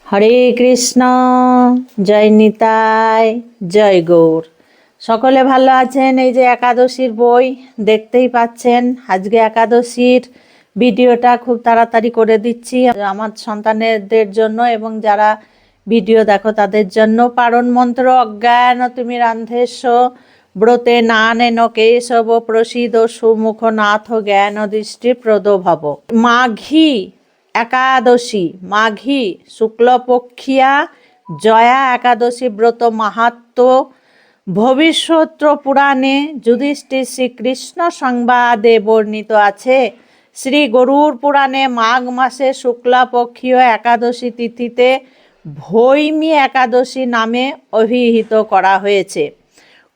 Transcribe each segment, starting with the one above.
হরে কৃষ্ণ। জয় নিতাই, জয় গৌর। সকলে ভালো আছেন? এই যে একাদশীর বই দেখতেই পাচ্ছেন। আজকে একাদশীর ভিডিওটা খুব তাড়াতাড়ি করে দিচ্ছি আমার সন্তানদের জন্য এবং যারা ভিডিও দেখো তাদের জন্য। পারণ মন্ত্র: অজ্ঞান তুমি রান্ধেস্ব ব্রতে না নেন কেশব প্রসিদ সুমুখ নাথ জ্ঞান দৃষ্টি প্রদ ভব। মাঘী একাদশী, মাঘী শুক্লপক্ষিয়া জয়া একাদশী ব্রত মাহাত্ম্য ভবিষ্যৎ পুরাণে যুধিষ্ঠির শ্রীকৃষ্ণ সংবাদে বর্ণিত আছে। শ্রী গরুড় পুরাণে মাঘ মাসে শুক্লাপক্ষীয় একাদশী তিথিতে ভৈমী একাদশী নামে অভিহিত করা হয়েছে।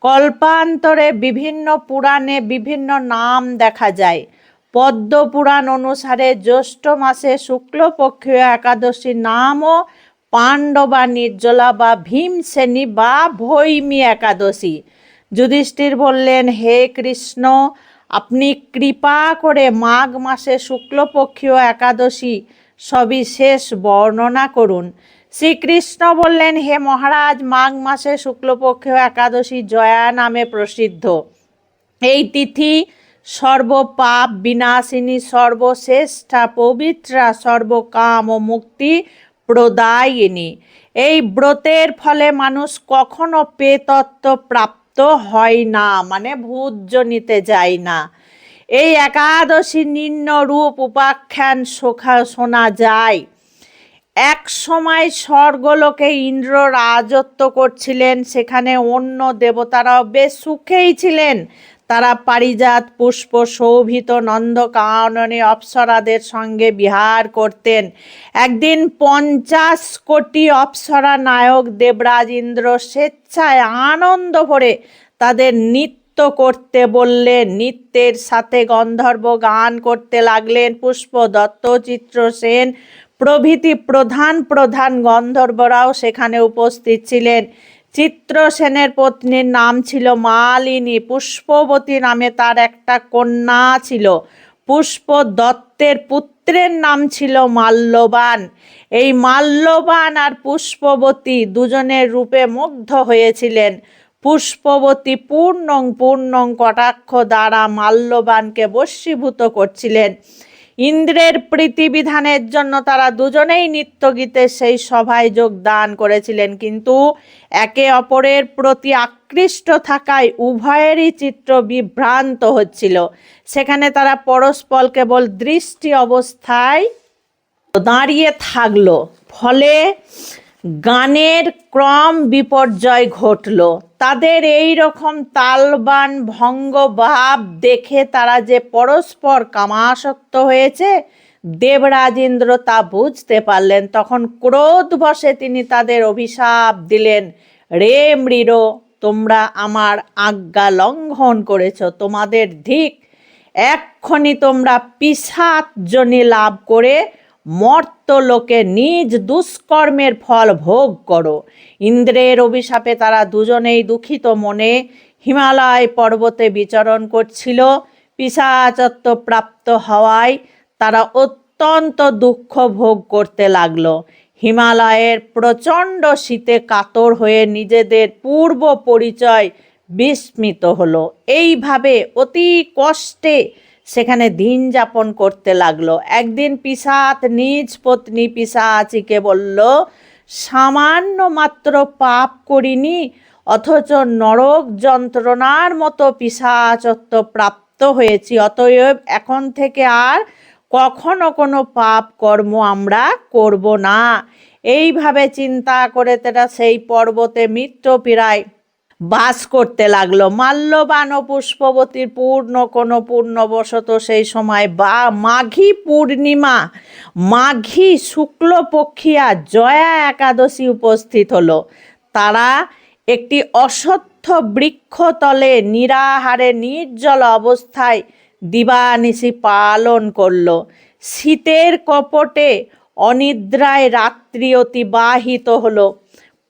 কল্পান্তরে বিভিন্ন পুরাণে বিভিন্ন নাম দেখা যায়। পদ্ম পুরাণ অনুসারে জ্যৈষ্ঠ মাসে শুক্লপক্ষীয় একাদশীর নামও পাণ্ডবা নির্জলা বা ভীমসেনী বা ভৈমী একাদশী। যুধিষ্ঠির বললেন, হে কৃষ্ণ, আপনি কৃপা করে মাঘ মাসে শুক্লপক্ষীয় একাদশী সবিশেষ বর্ণনা করুন। শ্রীকৃষ্ণ বললেন, হে মহারাজ, মাঘ মাসে শুক্লপক্ষীয় একাদশী জয়া নামে প্রসিদ্ধ। এই তিথি সর্বপাপ বিনাশিনী, সর্বশ্রেষ্ঠা, পবিত্রা, সর্বকাম ও মুক্তি প্রদায়িনী। এই ব্রতের ফলে মানুষ কখনো পেতত্ব প্রাপ্ত হয় না, মানে ভূতজনিতে যায় না। এই একাদশী নিম্ন রূপ উপাখ্যান শোনা যায়। এক সময় স্বর্গলোকে ইন্দ্র রাজত্ব করছিলেন। সেখানে অন্য দেবতারাও বেশ সুখেই ছিলেন। তারা পারিজাত পুষ্প শোভিত নন্দকাননে অপ্সরাদের সঙ্গে বিহার করতেন। একদিন 50 কোটি অপ্সরা নায়ক দেবরাজ ইন্দ্র স্বেচ্ছায় আনন্দ ভরে তাদের নৃত্য করতে বললেন। নৃত্যের সাথে গন্ধর্ব গান করতে লাগলেন। পুষ্পদত্ত, চিত্রসেন প্রভৃতি প্রধান প্রধান গন্ধর্বরাও সেখানে উপস্থিত ছিলেন। চিত্রসেনের পত্নীর নাম ছিল মালিনী। পুষ্পবতী নামে তার একটা কন্যা ছিল। পুষ্পদত্তের পুত্রের নাম ছিল মাল্যবান। এই মাল্যবান আর পুষ্পবতী দুজনের রূপে মুগ্ধ হয়েছিলেন। পুষ্পবতী পূর্ণং কটাক্ষ দ্বারা মাল্যবানকে বশীভূত করছিলেন। ইন্দ্রের প্রীতিবিধানের জন্য তারা দুজনেই নৃত্যগীতে সেই সভায় যোগদান করেছিলেন, কিন্তু একে অপরের প্রতি আকৃষ্ট থাকায় উভয়েরই চিত্ত বিভ্রান্ত হচ্ছিল। সেখানে তারা পরস্পর কেবল দৃষ্টি অবস্থায় দাঁড়িয়ে থাকলো। ফলে গানের ক্রম বিপর্যয় ঘটল। তাদের এই রকম তালবান ভঙ্গ ভাব দেখে তারা যে পরস্পর কামাসক্ত হয়েছে, দেবরাজ ইন্দ্র তা বুঝতে পারলেন। তখন ক্রোধবশে তিনি তাদের অভিশাপ দিলেন, রে মৃড, তোমরা আমার আজ্ঞা লঙ্ঘন করেছ, তোমাদের ধিক। এক্ষণি তোমরা পিশাচযোনি লাভ করে মর্তলোকে নিজ দুষ্কর্মের ফল ভোগ করো। ইন্দ্রের অভিশাপে তারা দুজনেই দুঃখিত মনে হিমালয় পর্বতে বিচরণ করছিল। পিশাচত্ব প্রাপ্ত হওয়ায় তারা অত্যন্ত দুঃখ ভোগ করতে লাগলো। হিমালয়ের প্রচণ্ড শীতে কাতর হয়ে নিজেদের পূর্ব পরিচয় বিস্মৃত হলো। এইভাবে অতি কষ্টে সেখানে দিন যাপন করতে লাগলো। একদিন পিশাচ নিজ পত্নী পিশাচিকে বলল, সামান্য মাত্র পাপ করিনি, অথচ নরক যন্ত্রণার মতো পিশাচত্ব প্রাপ্ত হয়েছি। অতএব এখন থেকে আর কখনো কোনো পাপ কর্ম আমরা করব না। এইভাবে চিন্তা করে তারা সেই পর্বতে মৃত্যুপীড়ায় বাস করতে লাগলো। মাল্যবান ও পুষ্পবতীর পূর্ণবশত সেই সময় বা মাঘী পূর্ণিমা, মাঘী শুক্লপক্ষিয়া জয়া একাদশী উপস্থিত হলো। তারা একটি অশ্বত্থ বৃক্ষতলে নিরাহারে নির্জল অবস্থায় দিবানিশি পালন করল। শীতের কপটে অনিদ্রায় রাত্রি অতিবাহিত হলো।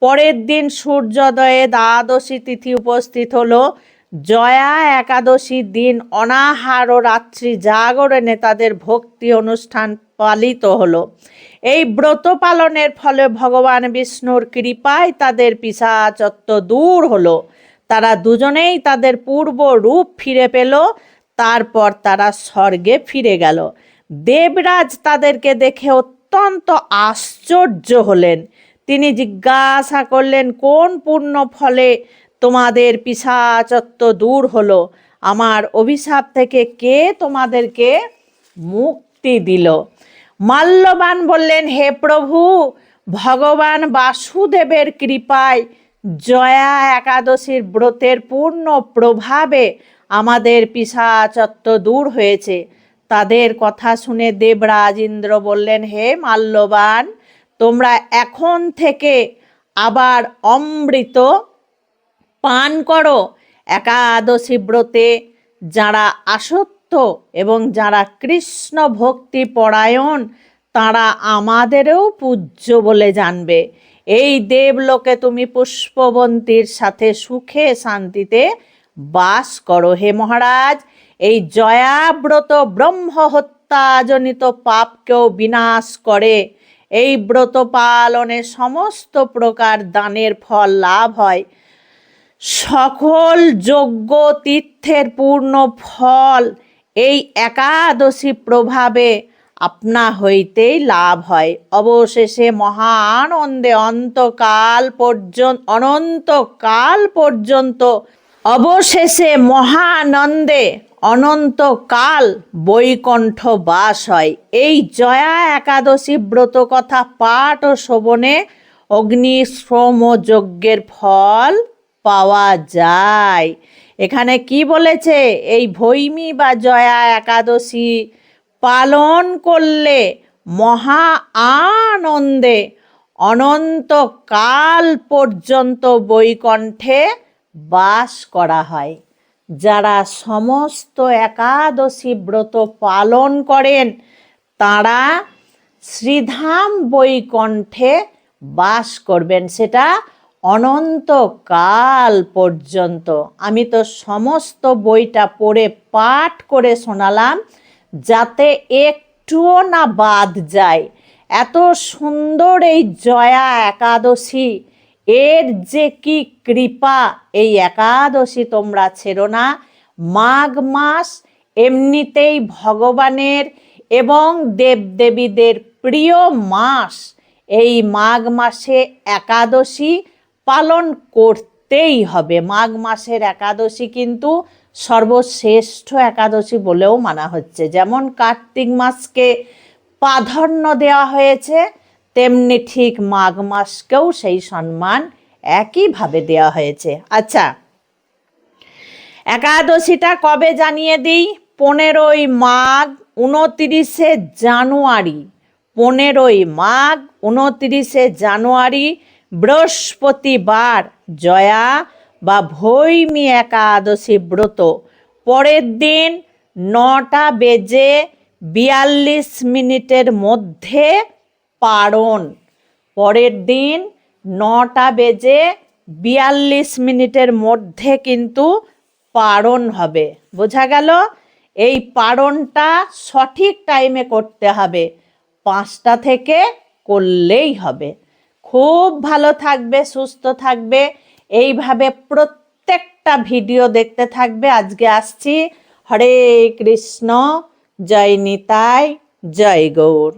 পরের দিন সূর্যোদয়ে দ্বাদশী তিথি উপস্থিত হলো। জয়া একাদশীর দিন অনাহার ও রাত্রি জাগরণে তাদের ভক্তি অনুষ্ঠান পালিত হলো। এই ব্রত পালনের ফলে ভগবান বিষ্ণুর কৃপায় তাদের পিশাচত্ব দূর হলো। তারা দুজনেই তাদের পূর্ব রূপ ফিরে পেল। তারপর তারা স্বর্গে ফিরে গেল। দেবরাজ তাদেরকে দেখে অত্যন্ত আশ্চর্য হলেন। তিনি জিজ্ঞাসা করলেন, কোন পুণ্য ফলে তোমাদের পিশাচত্ব দূর হলো? আমার অভিশাপ থেকে কে তোমাদেরকে মুক্তি দিল? মাল্যবান বললেন, হে প্রভু, ভগবান বাসুদেবের কৃপায় জয়া একাদশীর ব্রতের পূর্ণ প্রভাবে আমাদের পিশাচত্ব দূর হয়েছে। তাদের কথা শুনে দেবরাজ ইন্দ্র বললেন, হে মাল্যবান, তোমরা এখন থেকে আবার অমৃত পান করো। একাদশী ব্রতে যারা আসক্ত এবং যারা কৃষ্ণ ভক্তি পরায়ণ, তারা আমাদেরও পূজ্য বলে জানবে। এই দেবলোকে তুমি পুষ্পবন্তীর সাথে সুখে শান্তিতে বাস করো। হে মহারাজ, এই জয়াব্রত ব্রহ্ম হত্যাজনিত পাপকেও বিনাশ করে। এই ব্রত পালনে সমস্ত প্রকার দানের ফল লাভ হয়। সকল যজ্ঞ তীর্থের পূর্ণ ফল এই একাদশী প্রভাবে আপনা হইতেই লাভ হয়। অবশেষে মহা আনন্দে অনন্তকাল বৈকুণ্ঠ বাস হয়। এই জয়া একাদশী ব্রত কথা পাঠ ও শ্রবণে অগ্নিশ্রম যজ্ঞের ফল পাওয়া যায়। এখানে কি বলেছে? এই ভৈমী বা জয়া একাদশী পালন করলে মহা আনন্দে অনন্তকাল পর্যন্ত বৈকুণ্ঠে বাস করা হয়। যারা সমস্ত একাদশী ব্রত পালন করেন তারা শ্রীধাম বৈকুণ্ঠে বাস করবেন, সেটা অনন্তকাল পর্যন্ত। আমি তো সমস্ত বইটা পড়ে পাঠ করে শোনালাম যাতে একটুও না বাদ যায়। এত সুন্দর এই জয়া একাদশী, এর যে কি কৃপা! এই একাদশী তোমরা ছেড়ো না। মাঘ মাস এমনিতেই ভগবানের এবং দেবদেবীদের প্রিয় মাস। এই মাঘ মাসে একাদশী পালন করতেই হবে। মাঘ মাসের একাদশী কিন্তু সর্বশ্রেষ্ঠ একাদশী বলেও মানা হচ্ছে। যেমন কার্তিক মাসকে প্রাধান্য দেওয়া হয়েছে, তেমনি ঠিক মাঘ মাসকেও সেই সম্মান একইভাবে দেওয়া হয়েছে। আচ্ছা, একাদশীটা কবে জানিয়ে দিই। 15ই মাঘ, 29শে জানুয়ারি। 15ই মাঘ, 29শে জানুয়ারি বৃহস্পতিবার জয়া বা ভৈমী একাদশী ব্রত। পরের দিন 9:42 মধ্যে পারণ। পরের দিন 9:42 মধ্যে কিন্তু পারণ হবে। বোঝা গেল? এই পারণটা সঠিক টাইমে করতে হবে, 5টা থেকে করলেই হবে। খুব ভালো থাকবে, সুস্থ থাকবে, এইভাবে প্রত্যেকটা ভিডিও দেখতে থাকবে। আজকে আসছি। হরে কৃষ্ণ, জয় নিতাই, জয় গৌর।